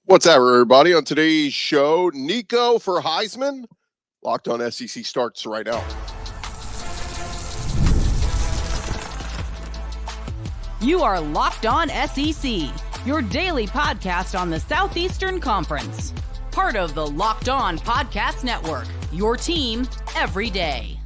What's up, everybody? On today's show, Nico for Heisman. Locked on SEC starts right now. You are Locked On SEC, your daily podcast on the Southeastern Conference. Part of the Locked On Podcast Network, your team every day.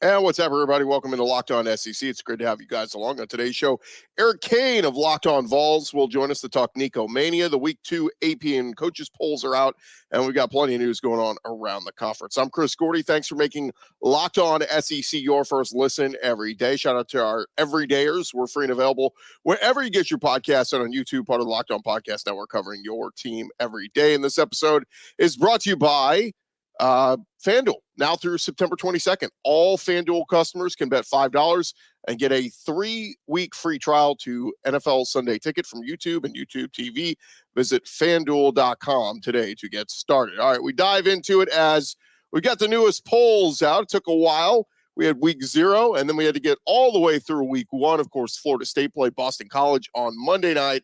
And what's up, everybody? Welcome into Locked On SEC. It's great to have you guys along on today's show. Eric Cain of Locked On Vols will join us to talk Nico Mania. The Week 2 AP and coaches polls are out, and we've got plenty of news going on around the conference. I'm Chris Gordy. Thanks for making Locked On SEC your first listen every day. Shout out to our everydayers. We're free and available wherever you get your podcasts and on YouTube, part of the Locked On Podcast Network, covering your team every day. And this episode is brought to you by FanDuel. Now through September 22nd, all FanDuel customers can bet $5 and get a 3-week free trial to NFL Sunday Ticket from YouTube and YouTube TV. Visit FanDuel.com today to get started. All right, we dive into it as we got the newest polls out. It took a while. We had week 0, and then we had to get all the way through week 1. Of course, Florida State played Boston College on Monday night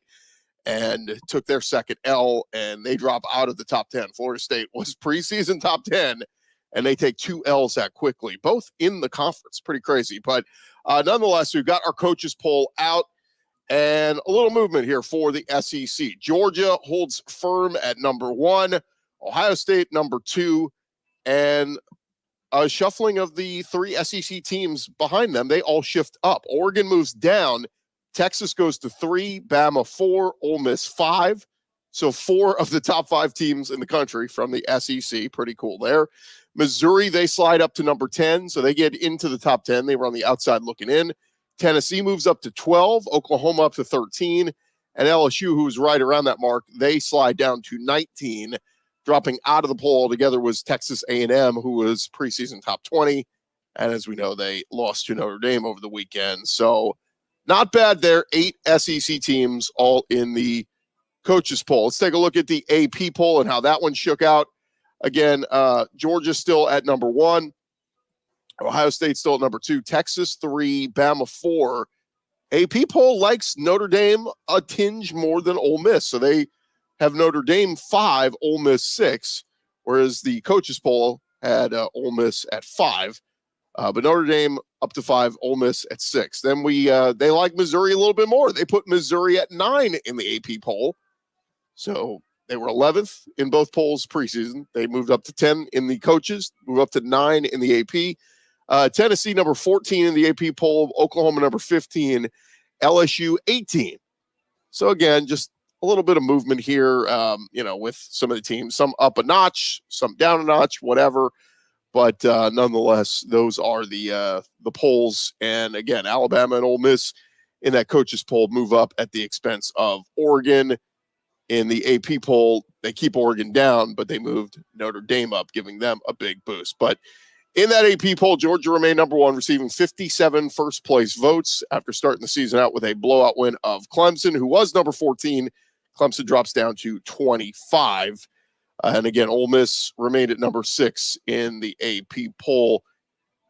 and took their second L, and they drop out of the top 10. Florida State was preseason top 10, and they take 2 L's that quickly, both in the conference. Pretty crazy. But nonetheless, we've got our coaches poll out, and a little movement here for the SEC. Georgia holds firm at number 1, Ohio State number 2, and a shuffling of the 3 SEC teams behind them. They all shift up. Oregon moves down. Texas goes to 3, Bama 4, Ole Miss 5. So 4 of the top 5 teams in the country from the SEC. Pretty cool there. Missouri, they slide up to number 10, so they get into the top 10. They were on the outside looking in. Tennessee moves up to 12, Oklahoma up to 13, and LSU, who's right around that mark, they slide down to 19. Dropping out of the poll altogether was Texas A&M, who was preseason top 20, and as we know, they lost to Notre Dame over the weekend. So not bad there. 8 SEC teams all in the coaches poll. Let's take a look at the AP poll and how that one shook out. Again, Georgia still at number 1. Ohio State still at number 2. Texas 3, Bama 4. AP poll likes Notre Dame a tinge more than Ole Miss. So they have Notre Dame 5, Ole Miss 6, whereas the coaches poll had Ole Miss at 5. But Notre Dame up to 5, Ole Miss at 6. Then they like Missouri a little bit more. They put Missouri at 9 in the AP poll. So they were 11th in both polls preseason. They moved up to 10 in the coaches, moved up to 9 in the AP. Tennessee number 14 in the AP poll, Oklahoma number 15, LSU 18. So again, just a little bit of movement here, with some of the teams, some up a notch, some down a notch, whatever. But nonetheless, those are the polls. And again, Alabama and Ole Miss in that coaches poll move up at the expense of Oregon. In the AP poll, they keep Oregon down, but they moved Notre Dame up, giving them a big boost. But in that AP poll, Georgia remained number 1, receiving 57 first-place votes after starting the season out with a blowout win of Clemson, who was number 14. Clemson drops down to 25. And again, Ole Miss remained at number 6 in the AP poll.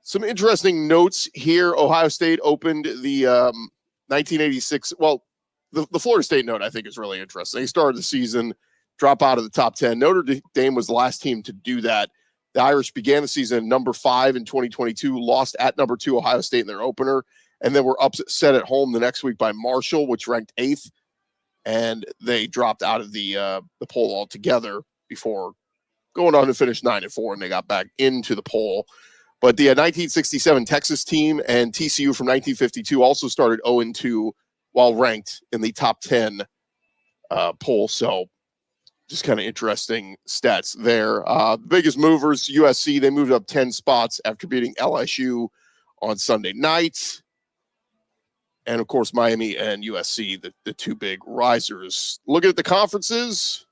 Some interesting notes here. Ohio State opened the 1986. Well, the Florida State note I think is really interesting. They started the season, drop out of the top 10. Notre Dame was the last team to do that. The Irish began the season at number 5 in 2022, lost at number 2 Ohio State in their opener, and then were upset at home the next week by Marshall, which ranked 8th, and they dropped out of the poll altogether before going on to finish 9-4, and they got back into the poll. But the 1967 Texas team and TCU from 1952 also started 0-2 while ranked in the top 10 poll. So just kind of interesting stats there. The biggest movers, USC, they moved up 10 spots after beating LSU on Sunday night. And, of course, Miami and USC, the 2 big risers. Looking at the conferences,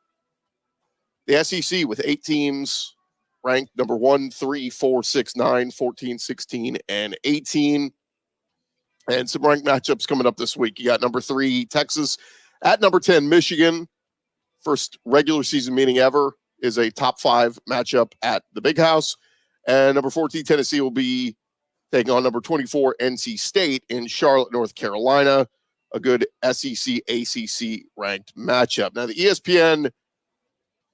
the SEC with 8 teams ranked number 1, 3, 4, 6, 9, 14, 16, and 18. And some ranked matchups coming up this week. You got number 3, Texas, at number 10, Michigan. First regular season meeting ever is a top 5 matchup at the Big House. And number 14, Tennessee will be taking on number 24, NC State in Charlotte, North Carolina. a good SEC, ACC ranked matchup. Now, the ESPN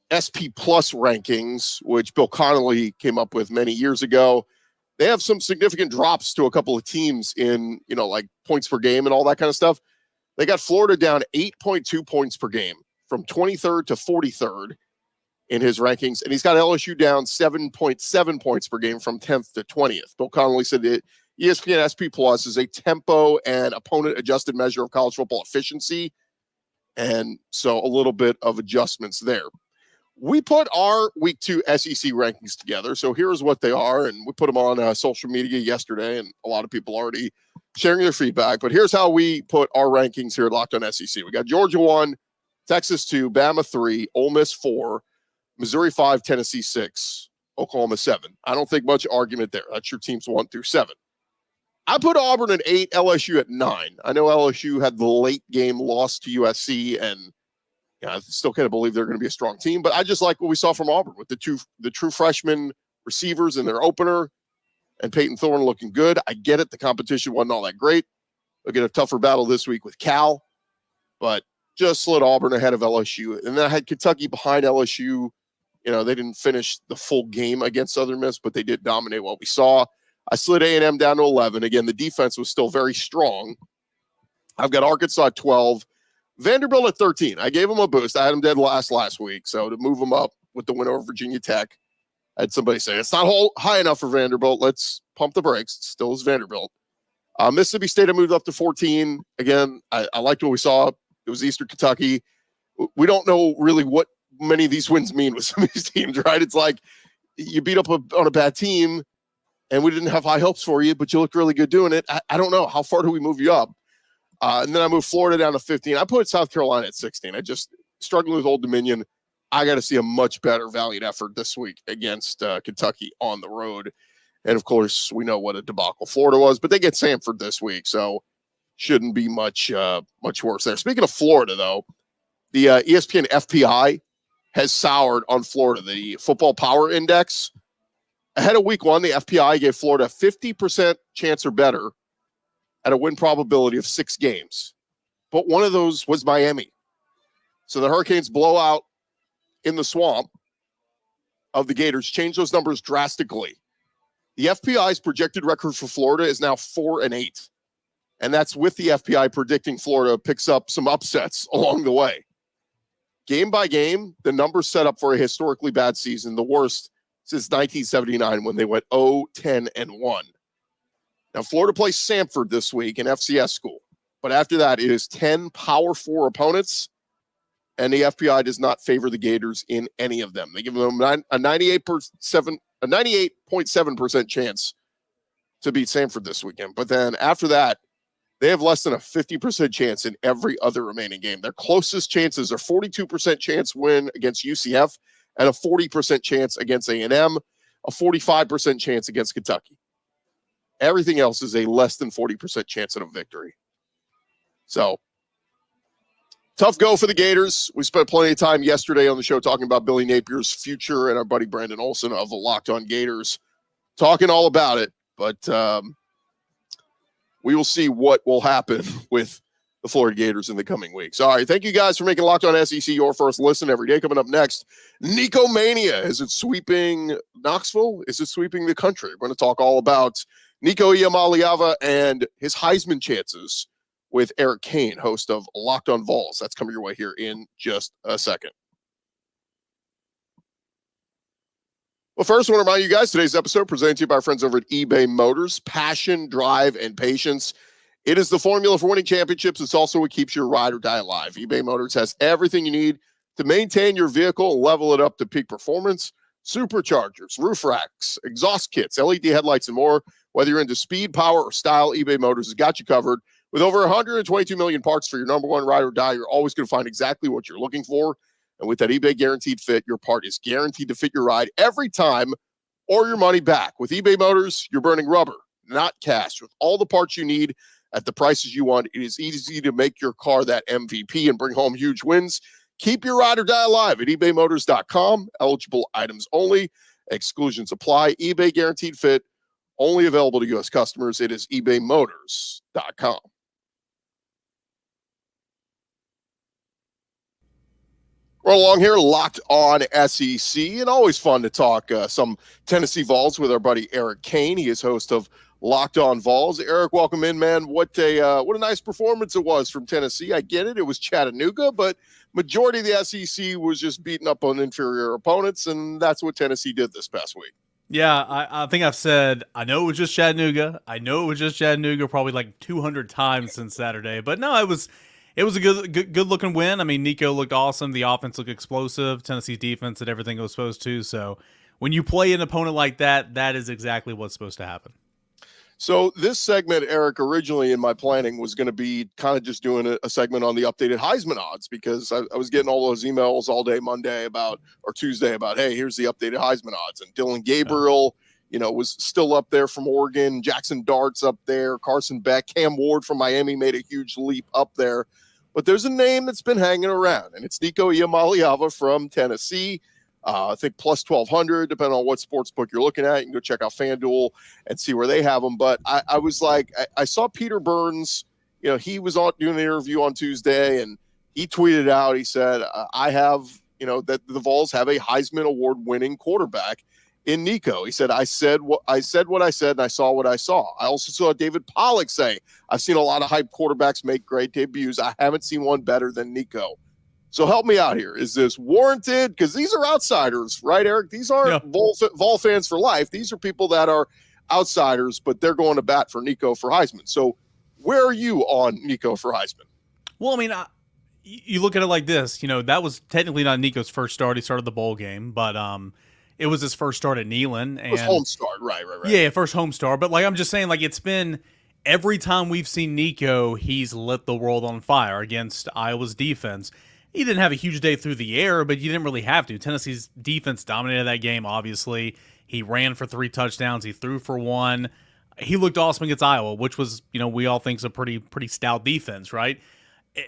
SP Plus rankings, which Bill Connolly came up with many years ago, they have some significant drops to a couple of teams in, like points per game and all that kind of stuff. They got Florida down 8.2 points per game from 23rd to 43rd in his rankings. And he's got LSU down 7.7 points per game from 10th to 20th. Bill Connolly said that ESPN SP Plus is a tempo and opponent adjusted measure of college football efficiency. And so a little bit of adjustments there. We put our week 2 SEC rankings together. So here's what they are. And we put them on social media yesterday, and a lot of people already sharing their feedback. But here's how we put our rankings here at Locked On SEC. We got Georgia 1, Texas 2, Bama 3, Ole Miss 4, Missouri 5, Tennessee 6, Oklahoma 7. I don't think much argument there. That's your teams 1 through 7. I put Auburn at 8, LSU at 9. I know LSU had the late game loss to USC, and I still can't believe they're going to be a strong team. But I just like what we saw from Auburn with the true freshman receivers in their opener and Peyton Thorne looking good. I get it. The competition wasn't all that great. They'll get a tougher battle this week with Cal, but just slid Auburn ahead of LSU. And then I had Kentucky behind LSU. They didn't finish the full game against Southern Miss, but they did dominate what we saw. I slid A&M down to 11. Again, the defense was still very strong. I've got Arkansas at 12. Vanderbilt at 13. I gave them a boost. I had them dead last week. So to move them up with the win over Virginia Tech, I had somebody say, it's not high enough for Vanderbilt. Let's pump the brakes. It still is Vanderbilt. Mississippi State, I moved up to 14. Again, I liked what we saw. It was Eastern Kentucky. We don't know really what many of these wins mean with some of these teams, right? It's like you beat up on a bad team, and we didn't have high hopes for you, but you look really good doing it. I don't know. How far do we move you up? And then I moved Florida down to 15. I put South Carolina at 16. I just struggling with Old Dominion. I got to see a much better valiant effort this week against Kentucky on the road. And, of course, we know what a debacle Florida was, but they get Samford this week, so shouldn't be much worse there. Speaking of Florida, though, the ESPN FPI has soured on Florida, the Football Power Index. Ahead of week 1, the FPI gave Florida a 50% chance or better at a win probability of 6 games. But one of those was Miami. So the Hurricanes blow out in the swamp of the Gators, change those numbers drastically. The FPI's projected record for Florida is now 4-8. And that's with the FPI predicting Florida picks up some upsets along the way. Game by game, the numbers set up for a historically bad season, the worst since 1979 when they went 0-10-1. Now, Florida plays Samford this week in FCS school. But after that, it is 10 Power 4 opponents, and the FPI does not favor the Gators in any of them. They give them a 98.7% chance to beat Samford this weekend. But then after that, they have less than a 50% chance in every other remaining game. Their closest chances are 42% chance win against UCF and a 40% chance against A&M, a 45% chance against Kentucky. Everything else is a less than 40% chance at a victory. So, tough go for the Gators. We spent plenty of time yesterday on the show talking about Billy Napier's future and our buddy Brandon Olson of the Locked On Gators talking all about it. But we will see what will happen with the Florida Gators in the coming weeks. All right, thank you guys for making Locked On SEC your first listen every day. Coming up next, Nico Mania. Is it sweeping Knoxville? Is it sweeping the country? We're going to talk all about Nico Iamaleava and his Heisman chances with Eric Cain, host of Locked On Vols. That's coming your way here in just a second. Well, first, I want to remind you guys, today's episode presented to you by our friends over at eBay Motors. Passion, drive, and patience. It is the formula for winning championships. It's also what keeps your ride or die alive. eBay Motors has everything you need to maintain your vehicle and level it up to peak performance. Superchargers, roof racks, exhaust kits, LED headlights, and more. Whether you're into speed, power, or style, eBay Motors has got you covered. With over 122 million parts for your number one ride or die, you're always going to find exactly what you're looking for. And with that eBay Guaranteed Fit, your part is guaranteed to fit your ride every time or your money back. With eBay Motors, you're burning rubber, not cash. With all the parts you need at the prices you want, it is easy to make your car that MVP and bring home huge wins. Keep your ride or die alive at ebaymotors.com. Eligible items only. Exclusions apply. eBay Guaranteed Fit, only available to U.S. customers. It is ebaymotors.com. We're along here, locked on SEC, and always fun to talk some Tennessee Vols with our buddy Eric Cain. He is host of Locked On Vols. Eric, welcome in, man. What a nice performance it was from Tennessee. I get it; it was Chattanooga, but majority of the SEC was just beating up on inferior opponents, and that's what Tennessee did this past week. Yeah, I think I've said I know it was just Chattanooga. Probably like 200 times since Saturday, but no, it was a good looking win. I mean, Nico looked awesome. The offense looked explosive. Tennessee's defense did everything it was supposed to. So when you play an opponent like that, that is exactly what's supposed to happen. So this segment, Eric, originally in my planning was going to be kind of just doing a segment on the updated Heisman odds, because I was getting all those emails all day Monday or Tuesday about, hey, here's the updated Heisman odds. And Dylan Gabriel, was still up there from Oregon. Jackson Dart's up there. Carson Beck, Cam Ward from Miami made a huge leap up there. But there's a name that's been hanging around, and it's Nico Iamaleava from Tennessee. I think plus 1,200, depending on what sports book you're looking at. You can go check out FanDuel and see where they have them. But I was like, I saw Peter Burns, he was doing an interview on Tuesday, and he tweeted out, he said, I have, that the Vols have a Heisman Award winning quarterback in Nico. He said, I said what I said, and I saw what I saw. I also saw David Pollock say, I've seen a lot of hype quarterbacks make great debuts. I haven't seen one better than Nico. So help me out here. Is this warranted? Because these are outsiders, right, Eric? These aren't Vol fans for life. These are people that are outsiders, but they're going to bat for Nico for Heisman. So where are you on Nico for Heisman? Well, I mean, you look at it like this. That was technically not Nico's first start. He started the bowl game, but it was his first start at Neyland. And first home start, right. Yeah, first home start. But I'm just saying, it's been every time we've seen Nico, he's lit the world on fire against Iowa's defense. He didn't have a huge day through the air, but you didn't really have to. Tennessee's defense dominated that game, obviously. He ran for 3 touchdowns. He threw for 1. He looked awesome against Iowa, which was, we all think is a pretty stout defense, right?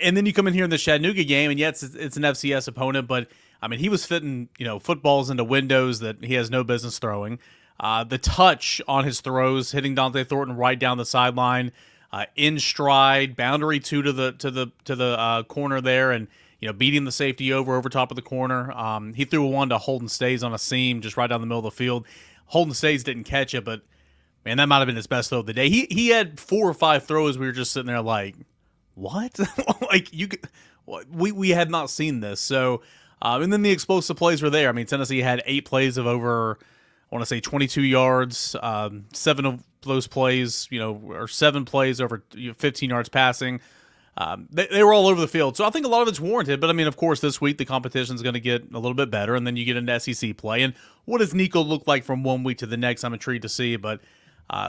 And then you come in here in the Chattanooga game, and yes, it's an FCS opponent, but, I mean, he was fitting, footballs into windows that he has no business throwing. The touch on his throws, hitting Dante Thornton right down the sideline, in stride, boundary 2 to the corner there, and beating the safety over top of the corner. He threw one to Holden Stays on a seam just right down the middle of the field. Holden Stays didn't catch it, but, man, that might have been his best throw of the day. He had 4 or 5 throws. We were just sitting there like, what? We had not seen this. So, and then the explosive plays were there. I mean, Tennessee had 8 plays of over, I want to say 22 yards. 7 of those plays, or 7 plays over 15 yards passing. They were all over the field. So I think a lot of it's warranted. But, I mean, of course, this week the competition is going to get a little bit better, and then you get into SEC play. And what does Nico look like from one week to the next? I'm intrigued to see. But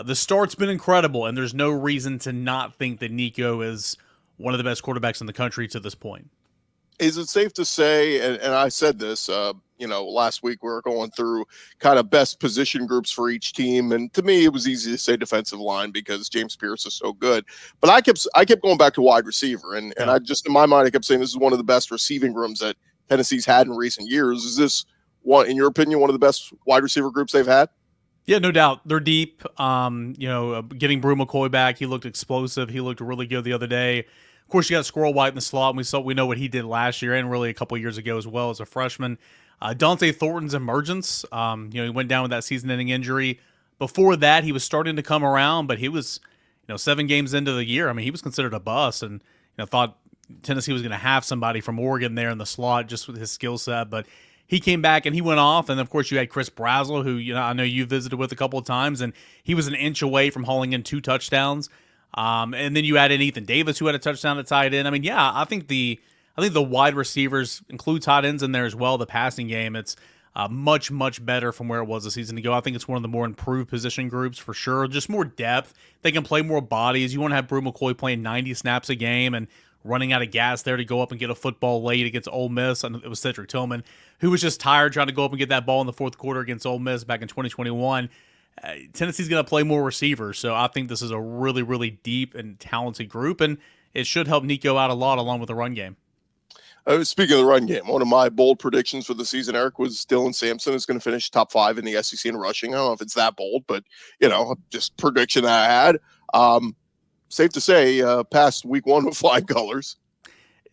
the start's been incredible, and there's no reason to not think that Nico is one of the best quarterbacks in the country to this point. Is it safe to say, and I said this, last week we were going through kind of best position groups for each team, and to me it was easy to say defensive line because James Pierce is so good. But I kept going back to wide receiver, and I just, in my mind, I kept saying this is one of the best receiving rooms that Tennessee's had in recent years. Is this one, in your opinion, one of the best wide receiver groups they've had? Yeah, no doubt. They're deep. Getting Brew McCoy back, he looked explosive. He looked really good the other day. Of course, you got Squirrel White in the slot, and we know what he did last year and really a couple years ago as well as a freshman. Dante Thornton's emergence, he went down with that season-ending injury. Before that, he was starting to come around, but he was, 7 games into the year. I mean, he was considered a bust, and thought Tennessee was going to have somebody from Oregon there in the slot just with his skill set. But he came back and he went off, and of course you had Chris Brazzell, who I know you visited with a couple of times, and he was an inch away from hauling in 2 touchdowns. And then you add in Ethan Davis, who had a touchdown at tight end. I mean, yeah, I think the wide receivers include tight ends in there as well. The passing game, it's much, much better from where it was a season ago. I think it's one of the more improved position groups for sure. Just more depth. They can play more bodies. You want to have Brew McCoy playing 90 snaps a game and running out of gas there to go up and get a football late against Ole Miss. And it was Cedric Tillman, who was just tired trying to go up and get that ball in the fourth quarter against Ole Miss back in 2021. Tennessee's going to play more receivers, so I think this is a really, really deep and talented group, and it should help Nico out a lot along with the run game. Speaking of the run game, one of my bold predictions for the season, Eric, was Dylan Sampson is going to finish top 5 in the SEC in rushing. I don't know if it's that bold, but, just prediction that I had. Safe to say, past week 1 with flying colors.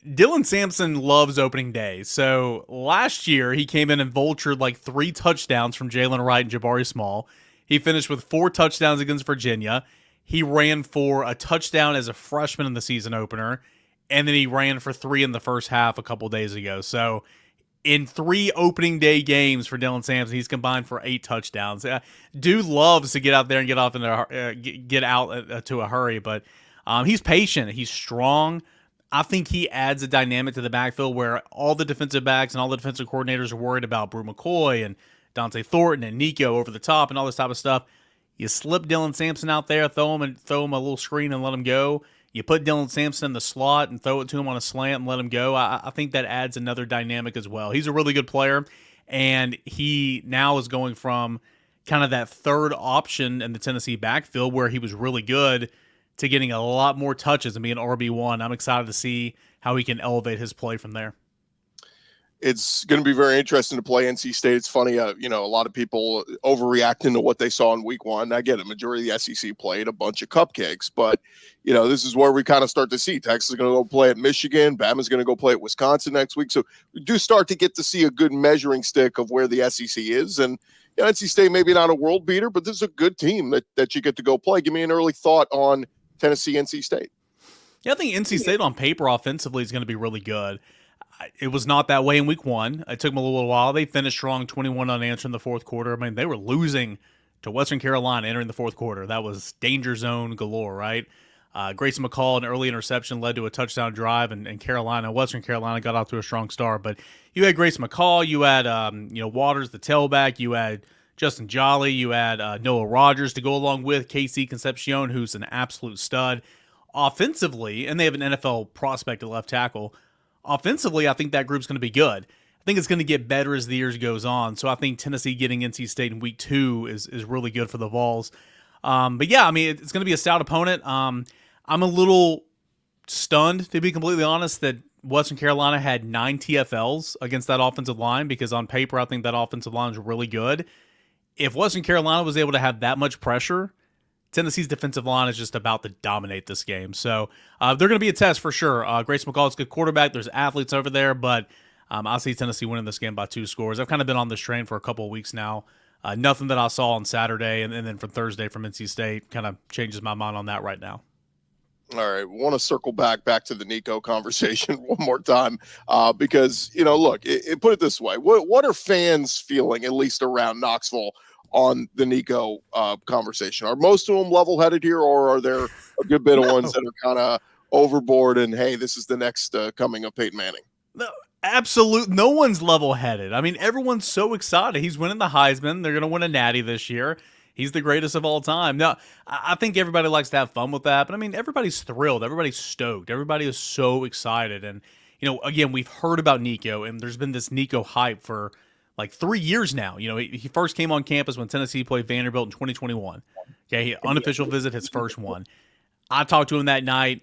Dylan Sampson loves opening day. So last year, he came in and vultured like 3 touchdowns from Jalen Wright and Jabari Small. He finished with 4 touchdowns against Virginia. He ran for a touchdown as a freshman in the season opener, and then he ran for 3 in the first half a couple days ago. So in 3 opening day games for Dylan Sampson, he's combined for 8 touchdowns. Dude loves to get out there and get out to a hurry, but he's patient. He's strong. I think he adds a dynamic to the backfield where all the defensive backs and all the defensive coordinators are worried about Brew McCoy and Dante Thornton and Nico over the top and all this type of stuff. You slip Dylan Sampson out there, throw him a little screen and let him go. You put Dylan Sampson in the slot and throw it to him on a slant and let him go. I think that adds another dynamic as well. He's a really good player, and he now is going from kind of that third option in the Tennessee backfield where he was really good to getting a lot more touches and being RB1. I'm excited to see how he can elevate his play from there. It's going to be very interesting to play NC State. It's funny, a lot of people overreacting to what they saw in week 1. I get it. Majority of the SEC played a bunch of cupcakes, but, this is where we kind of start to see Texas is going to go play at Michigan. Bama's going to go play at Wisconsin next week. So we do start to get to see a good measuring stick of where the SEC is. And NC State, maybe not a world beater, but this is a good team that you get to go play. Give me an early thought on Tennessee, NC State. Yeah, I think NC State on paper offensively is going to be really good. It was not that way in week 1. It took them a little while. They finished strong, 21 unanswered in the fourth quarter. I mean, they were losing to Western Carolina entering the fourth quarter. That was danger zone galore, right? Grayson McCall, an early interception, led to a touchdown drive, and Western Carolina got off to a strong start. But you had Grayson McCall, you had Waters, the tailback, you had Justin Jolly, you had Noah Rogers to go along with Casey Concepcion, who's an absolute stud. Offensively, and they have an NFL prospect at left tackle. Offensively, I think that group's going to be good. I think it's going to get better as the years goes on. So I think Tennessee getting NC State in week 2 is really good for the Vols. But yeah, I mean, it's going to be a stout opponent. I'm a little stunned, to be completely honest, that Western Carolina had 9 TFLs against that offensive line, because on paper, I think that offensive line is really good. If Western Carolina was able to have that much pressure, Tennessee's defensive line is just about to dominate this game. So they're going to be a test for sure. Grayson McCall is a good quarterback. There's athletes over there, but I see Tennessee winning this game by 2 scores. I've kind of been on this train for a couple of weeks now. Nothing that I saw on Saturday and then from Thursday from NC State kind of changes my mind on that right now. All right. Want to circle back to the Nico conversation one more time because, look, put it this way. What are fans feeling, at least around Knoxville, on the Nico conversation? Are most of them level-headed here, or are there a good bit of ones that are kind of overboard and, hey, this is the next coming of Peyton Manning? No, absolute. No one's level-headed. I mean, everyone's so excited. He's winning the Heisman. They're going to win a Natty this year. He's the greatest of all time. Now, I think everybody likes to have fun with that, but I mean, everybody's thrilled. Everybody's stoked. Everybody is so excited. And, again, we've heard about Nico, and there's been this Nico hype for like 3 years now. He first came on campus when Tennessee played Vanderbilt in 2021. Okay, unofficial visit, his first one. I talked to him that night,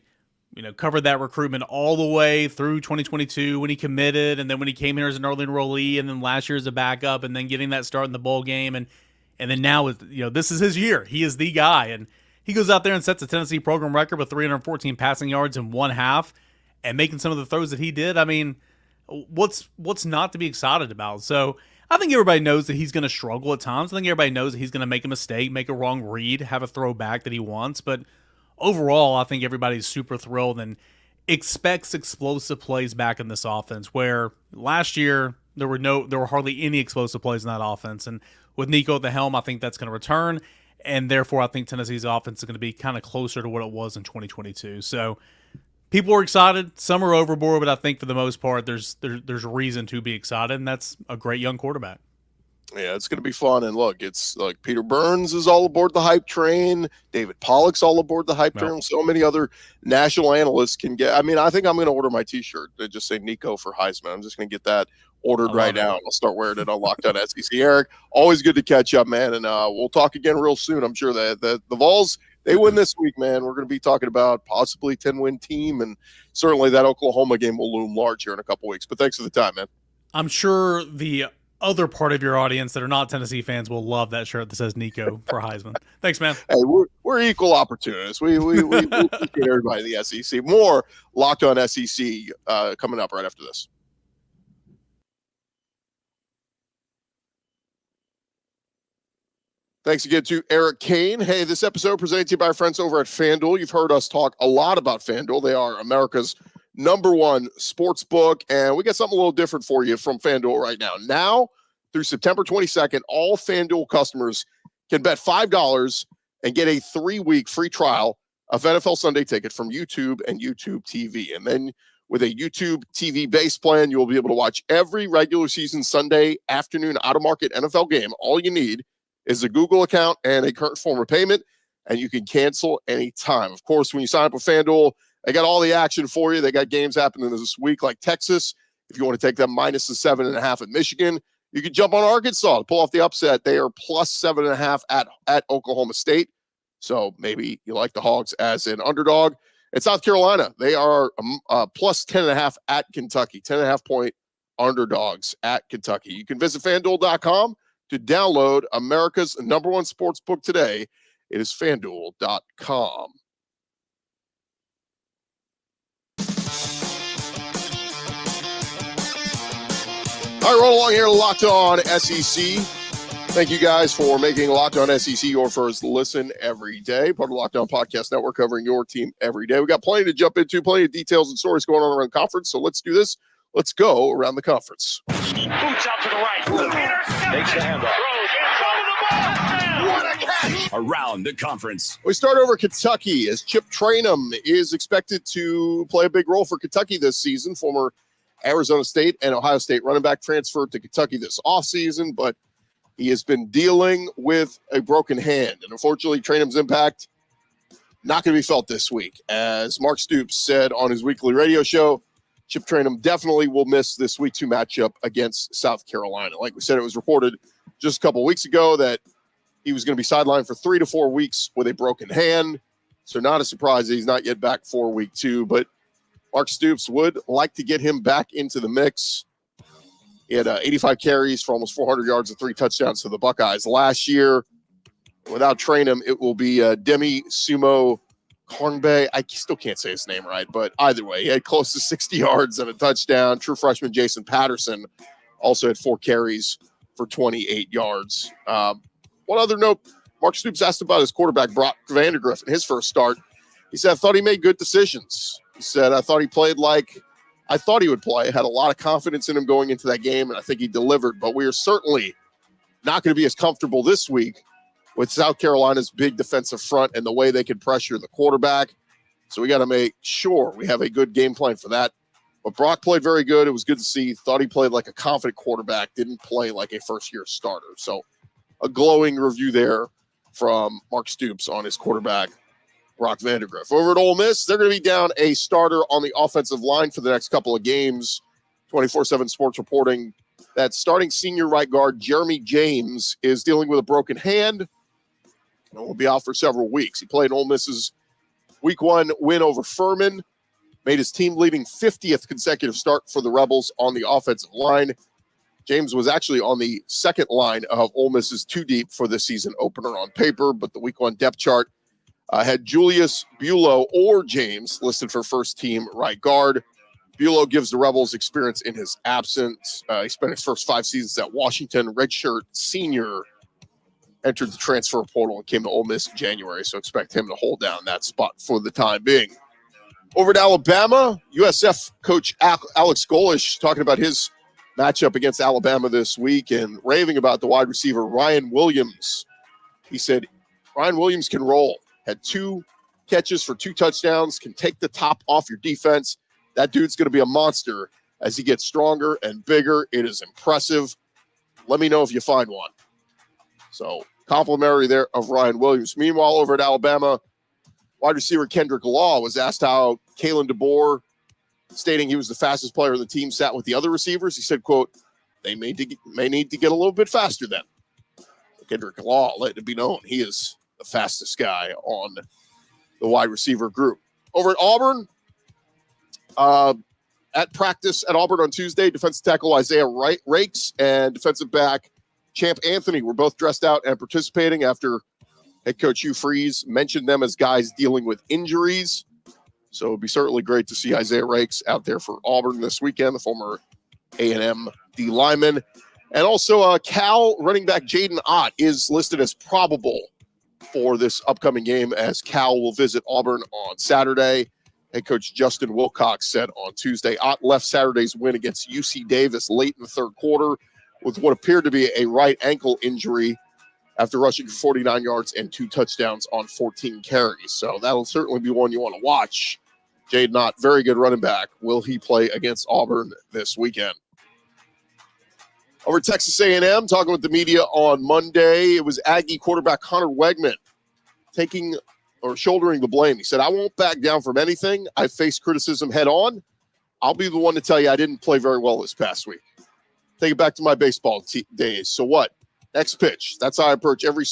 covered that recruitment all the way through 2022 when he committed, and then when he came here as an early enrollee, and then last year as a backup, and then getting that start in the bowl game, and then now, this is his year. He is the guy, and he goes out there and sets a Tennessee program record with 314 passing yards in one half, and making some of the throws that he did. I mean, what's not to be excited about? So I think everybody knows that he's going to struggle at times. I think everybody knows that he's going to make a mistake, make a wrong read, have a throwback that he wants. But overall, I think everybody's super thrilled and expects explosive plays back in this offense, where last year there were hardly any explosive plays in that offense. And with Nico at the helm, I think that's going to return. And therefore, I think Tennessee's offense is going to be kind of closer to what it was in 2022. So people are excited. Some are overboard, but I think for the most part, there's reason to be excited, and that's a great young quarterback. Yeah, it's going to be fun. And look, it's like Peter Burns is all aboard the hype train. David Pollock's all aboard the hype train. So many other national analysts can get. I mean, I think I'm going to order my T-shirt that just say Nico for Heisman. I'm just going to get that ordered right now. I'll start wearing it on Locked On SEC. Eric, always good to catch up, man. And we'll talk again real soon. I'm sure that the Vols, they win this week, man. We're going to be talking about possibly 10-win team, and certainly that Oklahoma game will loom large here in a couple weeks. But thanks for the time, man. I'm sure the other part of your audience that are not Tennessee fans will love that shirt that says Nico for Heisman. Thanks, man. Hey, we're equal opportunists. We appreciate everybody in the SEC. More Locked On SEC coming up right after this. Thanks again to Eric Cain. Hey, this episode presented to you by our friends over at FanDuel. You've heard us talk a lot about FanDuel. They are America's #1 sports book, and we got something a little different for you from FanDuel right now. Now, through September 22nd, all FanDuel customers can bet $5 and get a 3-week free trial of NFL Sunday Ticket from YouTube and YouTube TV. And then with a YouTube TV base plan, you'll be able to watch every regular season Sunday afternoon out-of-market NFL game. All you need is a Google account and a current form of payment, and you can cancel anytime. Of course, when you sign up with FanDuel, they got all the action for you. They got games happening this week like Texas. If you want to take them minus the 7.5 at Michigan, you can jump on Arkansas to pull off the upset. They are plus 7.5 at Oklahoma State. So maybe you like the Hogs as an underdog. In South Carolina, they are plus 10.5 at Kentucky, 10.5 point underdogs at Kentucky. You can visit FanDuel.com to download America's #1 sports book today. It is FanDuel.com. All right, roll along here, Locked On SEC. Thank you guys for making Locked On SEC your first listen every day. Part of the Locked On Podcast Network, covering your team every day. We got plenty to jump into, plenty of details and stories going on around the conference. So let's do this. Let's go around the conference. Boots out to the right. Makes the handoff. What a catch! Around the conference. We start over Kentucky as Chip Trayanum is expected to play a big role for Kentucky this season. Former Arizona State and Ohio State running back transferred to Kentucky this offseason, but he has been dealing with a broken hand. And unfortunately, Trayanum's impact not going to be felt this week. As Mark Stoops said on his weekly radio show, Chip Trayanum definitely will miss this week 2 matchup against South Carolina. Like we said, it was reported just a couple weeks ago that he was going to be sidelined for 3 to 4 weeks with a broken hand. So not a surprise that he's not yet back for week 2, but Mark Stoops would like to get him back into the mix. He had 85 carries for almost 400 yards and 3 touchdowns to the Buckeyes last year. Without Trayanum, it will be Demi Sumo Kornbay. I still can't say his name right, but either way, he had close to 60 yards and a touchdown. True freshman Jason Patterson also had 4 carries for 28 yards. One other note, Mark Stoops asked about his quarterback, Brock Vandagriff, in his first start. He said, I thought he made good decisions. He said, I thought he played like I thought he would play. Had a lot of confidence in him going into that game, and I think he delivered. But we are certainly not going to be as comfortable this week with South Carolina's big defensive front and the way they can pressure the quarterback. So we got to make sure we have a good game plan for that. But Brock played very good. It was good to see. Thought he played like a confident quarterback. Didn't play like a first-year starter. So a glowing review there from Mark Stoops on his quarterback, Brock Vandagriff. Over at Ole Miss, they're going to be down a starter on the offensive line for the next couple of games. 24/7 Sports reporting that starting senior right guard Jeremy James is dealing with a broken hand and will be out for several weeks. He played Ole Miss's Week 1 win over Furman, made his team-leading 50th consecutive start for the Rebels on the offensive line. James was actually on the second line of Ole Miss's 2 deep for the season opener on paper, but the Week 1 depth chart had Julius Buelow or James listed for first-team right guard. Buelow gives the Rebels experience in his absence. He spent his first 5 seasons at Washington. Redshirt senior entered the transfer portal and came to Ole Miss in January, so expect him to hold down that spot for the time being. Over to Alabama, USF coach Alex Golish talking about his matchup against Alabama this week and raving about the wide receiver Ryan Williams. He said, Ryan Williams can roll. Had 2 catches for 2 touchdowns, can take the top off your defense. That dude's going to be a monster as he gets stronger and bigger. It is impressive. Let me know if you find one. So complimentary there of Ryan Williams. Meanwhile, over at Alabama, wide receiver Kendrick Law was asked how Kalen DeBoer, stating he was the fastest player on the team, sat with the other receivers. He said, quote, they may need to get a little bit faster then. Kendrick Law let it be known he is the fastest guy on the wide receiver group. Over at Auburn, at practice at Auburn on Tuesday. Defensive tackle Isaiah Rakes and defensive back Champ Anthony were both dressed out and participating after head coach Hugh Freeze mentioned them as guys dealing with injuries. So it would be certainly great to see Isaiah Rakes out there for Auburn this weekend, the former A&M D lineman. And also Cal running back Jaden Ott is listed as probable for this upcoming game as Cal will visit Auburn on Saturday. Head coach Justin Wilcox said on Tuesday, Ott left Saturday's win against UC Davis late in the third quarter with what appeared to be a right ankle injury after rushing for 49 yards and 2 touchdowns on 14 carries. So that'll certainly be one you want to watch. Jaden Ott, very good running back. Will he play against Auburn this weekend? Over at Texas A&M, talking with the media on Monday, it was Aggie quarterback Connor Wegman shouldering the blame. He said, I won't back down from anything. I faced criticism head on. I'll be the one to tell you I didn't play very well this past week. Take it back to my baseball days. So what? Next pitch. That's how I approach every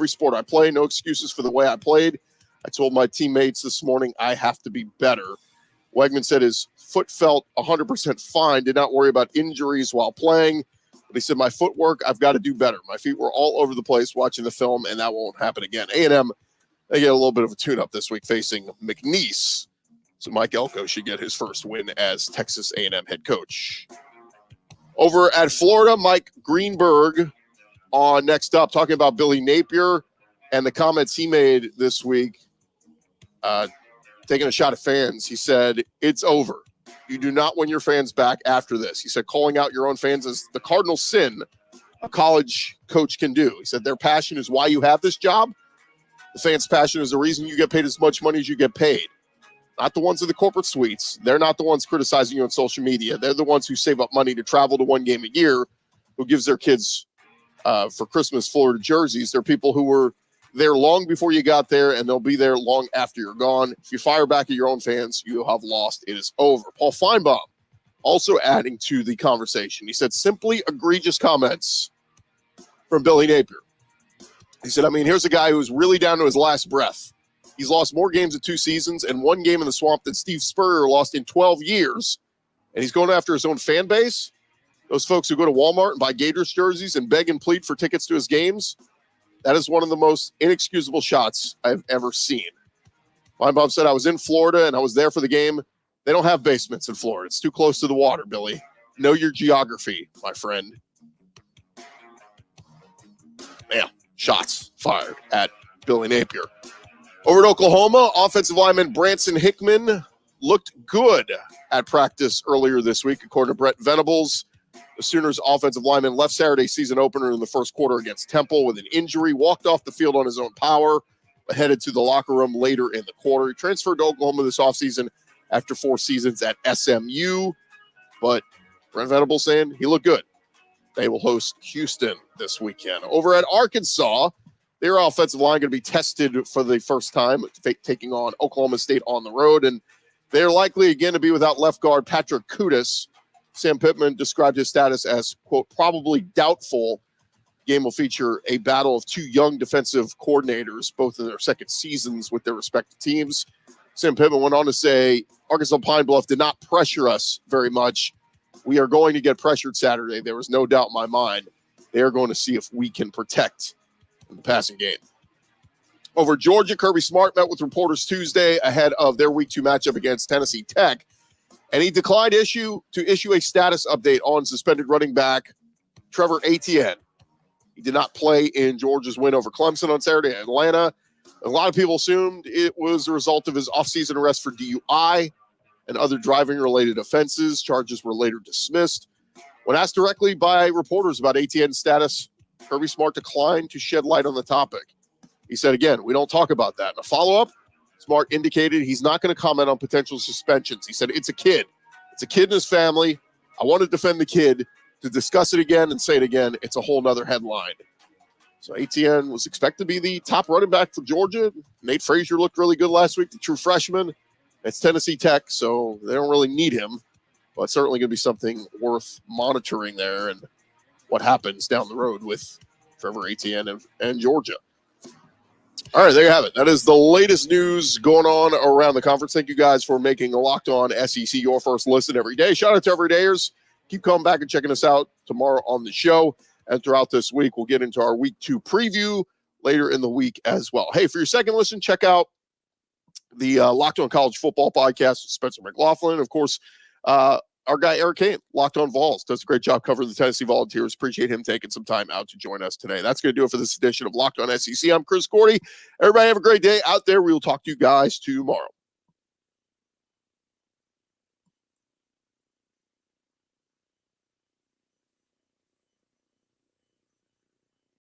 sport I play. No excuses for the way I played. I told my teammates this morning I have to be better. Wegman said his foot felt 100% fine, did not worry about injuries while playing. But he said, my footwork, I've got to do better. My feet were all over the place watching the film, and that won't happen again. A&M, they get a little bit of a tune-up this week facing McNeese. So Mike Elko should get his first win as Texas A&M head coach. Over at Florida, Mike Greenberg on next up, talking about Billy Napier and the comments he made this week, taking a shot at fans. He said, it's over. You do not win your fans back after this. He said, calling out your own fans is the cardinal sin a college coach can do. He said, their passion is why you have this job. The fans' passion is the reason you get paid as much money as you get paid. Not the ones in the corporate suites. They're not the ones criticizing you on social media. They're the ones who save up money to travel to one game a year, who gives their kids for Christmas Florida jerseys. They're people who were there long before you got there, and they'll be there long after you're gone. If you fire back at your own fans, you have lost. It is over. Paul Feinbaum also adding to the conversation. He said, simply egregious comments from Billy Napier. He said, here's a guy who's really down to his last breath. He's lost more games in 2 seasons and 1 game in the swamp than Steve Spurrier lost in 12 years. And he's going after his own fan base. Those folks who go to Walmart and buy Gators jerseys and beg and plead for tickets to his games. That is one of the most inexcusable shots I've ever seen. Feinbaum said, I was in Florida and I was there for the game. They don't have basements in Florida. It's too close to the water, Billy. Know your geography, my friend. Man, shots fired at Billy Napier. Over at Oklahoma, offensive lineman Branson Hickman looked good at practice earlier this week, according to Brett Venables. The Sooners offensive lineman left Saturday's season opener in the first quarter against Temple with an injury, walked off the field on his own power, but headed to the locker room later in the quarter. He transferred to Oklahoma this offseason after 4 seasons at SMU, but Brent Venables saying he looked good. They will host Houston this weekend. Over at Arkansas, their offensive line going to be tested for the first time, taking on Oklahoma State on the road, and they're likely again to be without left guard Patrick Kudus. Sam Pittman described his status as, quote, probably doubtful. Game will feature a battle of 2 young defensive coordinators, both in their second seasons with their respective teams. Sam Pittman went on to say, Arkansas Pine Bluff did not pressure us very much. We are going to get pressured Saturday. There was no doubt in my mind. They are going to see if we can protect in the passing game. Over Georgia, Kirby Smart met with reporters Tuesday ahead of their Week 2 matchup against Tennessee Tech. And he declined to issue a status update on suspended running back Trevor Etienne. He did not play in Georgia's win over Clemson on Saturday in Atlanta. A lot of people assumed it was a result of his offseason arrest for DUI and other driving-related offenses. Charges were later dismissed. When asked directly by reporters about Etienne's status, Kirby Smart declined to shed light on the topic. He said, again, we don't talk about that. In a follow-up, Smart indicated he's not going to comment on potential suspensions. He said, it's a kid. It's a kid and his family. I want to defend the kid. To discuss it again and say it again, it's a whole nother headline. So Etienne was expected to be the top running back for Georgia. Nate Frazier looked really good last week, the true freshman. It's Tennessee Tech, so they don't really need him. But it's certainly going to be something worth monitoring there and what happens down the road with Trevor Etienne and Georgia. All right, there you have it. That is the latest news going on around the conference. Thank you guys for making Locked On SEC your first listen every day. Shout out to everydayers. Keep coming back and checking us out tomorrow on the show. And throughout this week, we'll get into our week 2 preview later in the week as well. Hey, for your second listen, check out the Locked On College Football podcast with Spencer McLaughlin. Of course, our guy Eric Cain, Locked On Vols, does a great job covering the Tennessee Volunteers. Appreciate him taking some time out to join us today. That's going to do it for this edition of Locked On SEC. I'm Chris Gordy. Everybody have a great day out there. We will talk to you guys tomorrow.